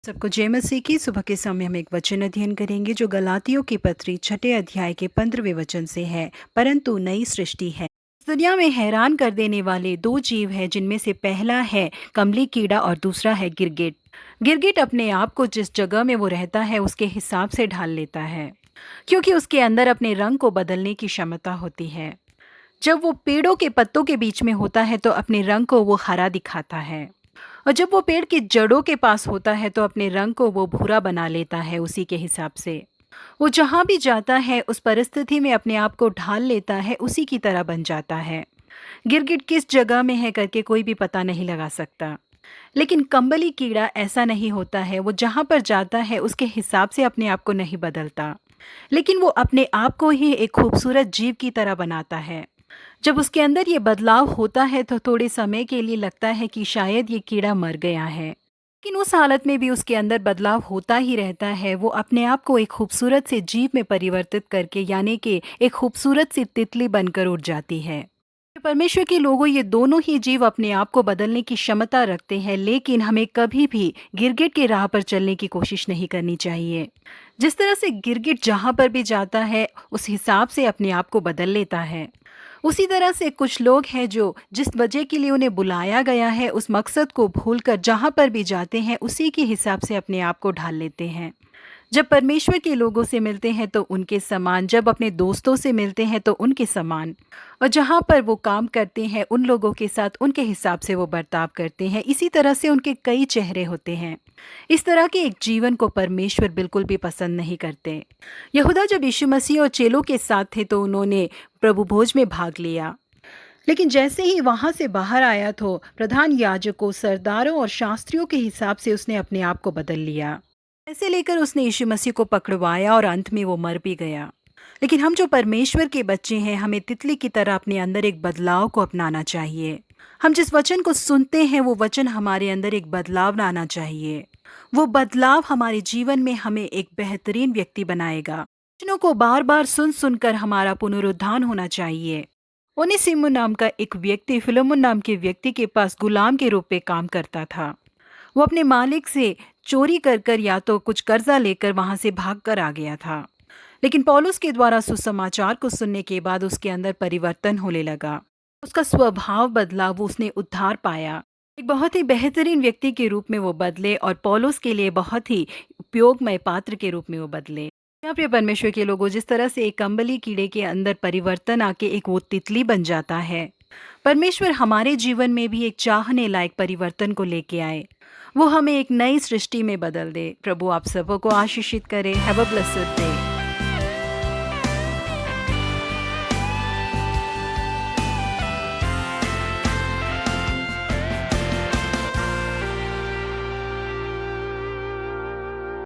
सबको जय मसीह की। सुबह के समय हम एक वचन अध्ययन करेंगे जो गलातियों की पत्री 6 अध्याय के 15वें वचन से है। परंतु नई सृष्टि है। इस दुनिया में हैरान कर देने वाले दो जीव हैं, जिनमें से पहला है कमली कीड़ा और दूसरा है गिरगिट। गिरगिट अपने आप को जिस जगह में वो रहता है उसके हिसाब से ढाल लेता है, क्योंकि उसके अंदर अपने रंग को बदलने की क्षमता होती है। जब वो पेड़ों के पत्तों के बीच में होता है तो अपने रंग को वो हरा दिखाता है, और जब वो पेड़ की जड़ों के पास होता है तो अपने रंग को वो भूरा बना लेता है। उसी के हिसाब से वो जहाँ भी जाता है उस परिस्थिति में अपने आप को ढाल लेता है, उसी की तरह बन जाता है। गिरगिट किस जगह में है करके कोई भी पता नहीं लगा सकता, लेकिन कंबली कीड़ा ऐसा नहीं होता है। वो जहाँ पर जाता है उसके हिसाब से अपने आप को नहीं बदलता, लेकिन वो अपने आप को ही एक खूबसूरत जीव की तरह बनाता है। जब उसके अंदर ये बदलाव होता है तो थोड़े समय के लिए लगता है कि शायद ये कीड़ा मर गया है, लेकिन उस हालत में भी उसके अंदर बदलाव होता ही रहता है। वो अपने आप को एक खूबसूरत से जीव में परिवर्तित करके, यानी कि एक खूबसूरत सी तितली बनकर उड़ जाती है। परमेश्वर के लोगों, ये दोनों ही जीव अपने आप को बदलने की क्षमता रखते हैं, लेकिन हमें कभी भी गिरगिट की राह पर चलने की कोशिश नहीं करनी चाहिए। जिस तरह से गिरगिट जहाँ पर भी जाता है उस हिसाब से अपने आप को बदल लेता है, उसी तरह से कुछ लोग हैं जो जिस वजह के लिए उन्हें बुलाया गया है उस मकसद को भूलकर जहाँ पर भी जाते हैं उसी के हिसाब से अपने आप को ढाल लेते हैं। जब परमेश्वर के लोगों से मिलते हैं तो उनके समान, जब अपने दोस्तों से मिलते हैं तो उनके समान, और जहाँ पर वो काम करते हैं उन लोगों के साथ उनके हिसाब से वो बर्ताव करते हैं। इसी तरह से उनके कई चेहरे होते हैं। इस तरह के एक जीवन को परमेश्वर बिल्कुल भी पसंद नहीं करते। यहूदा जब यीशु मसीह और चेलों के साथ थे तो उन्होंने प्रभु भोज में भाग लिया, लेकिन जैसे ही वहां से बाहर आया तो प्रधान याजकों, सरदारों और शास्त्रियों के हिसाब से उसने अपने आप को बदल लिया। ऐसे लेकर उसने यीशु मसीह को पकड़वाया और अंत में वो मर भी गया। लेकिन हम जो परमेश्वर के बच्चे हैं, हमें तितली की तरह अपने अंदर एक बदलाव को अपनाना चाहिए। हम जिस वचन को सुनते हैं वो वचन हमारे अंदर एक बदलाव लाना चाहिए। वो बदलाव हमारे जीवन में हमें एक बेहतरीन व्यक्ति बनाएगा। वचनों को बार बार सुन सुनकर हमारा पुनरुत्थान होना चाहिए। ओनेसिमुस नाम का एक व्यक्ति फिलेमोन नाम के व्यक्ति के पास गुलाम के रूप में काम करता था। वो अपने मालिक से चोरी कर कर या तो कुछ कर्जा लेकर वहां से भाग कर आ गया था, लेकिन पौलुस के द्वारा सुसमाचार को सुनने के बाद उसके अंदर परिवर्तन होने लगा। उसका स्वभाव बदला, वो उसने उद्धार पाया। एक बहुत ही बेहतरीन व्यक्ति के रूप में वो बदले और पौलुस के लिए बहुत ही उपयोगमय पात्र के रूप में वो बदले। यहाँ प्रिय परमेश्वर के लोगों, जिस तरह से एक कंबली कीड़े के अंदर परिवर्तन आके एक वो तितली बन जाता है, परमेश्वर हमारे जीवन में भी एक चाहने लायक परिवर्तन को लेके आए। वो हमें एक नई सृष्टि में बदल दे। प्रभु आप सबको आशीषित करे। Have a blessed day.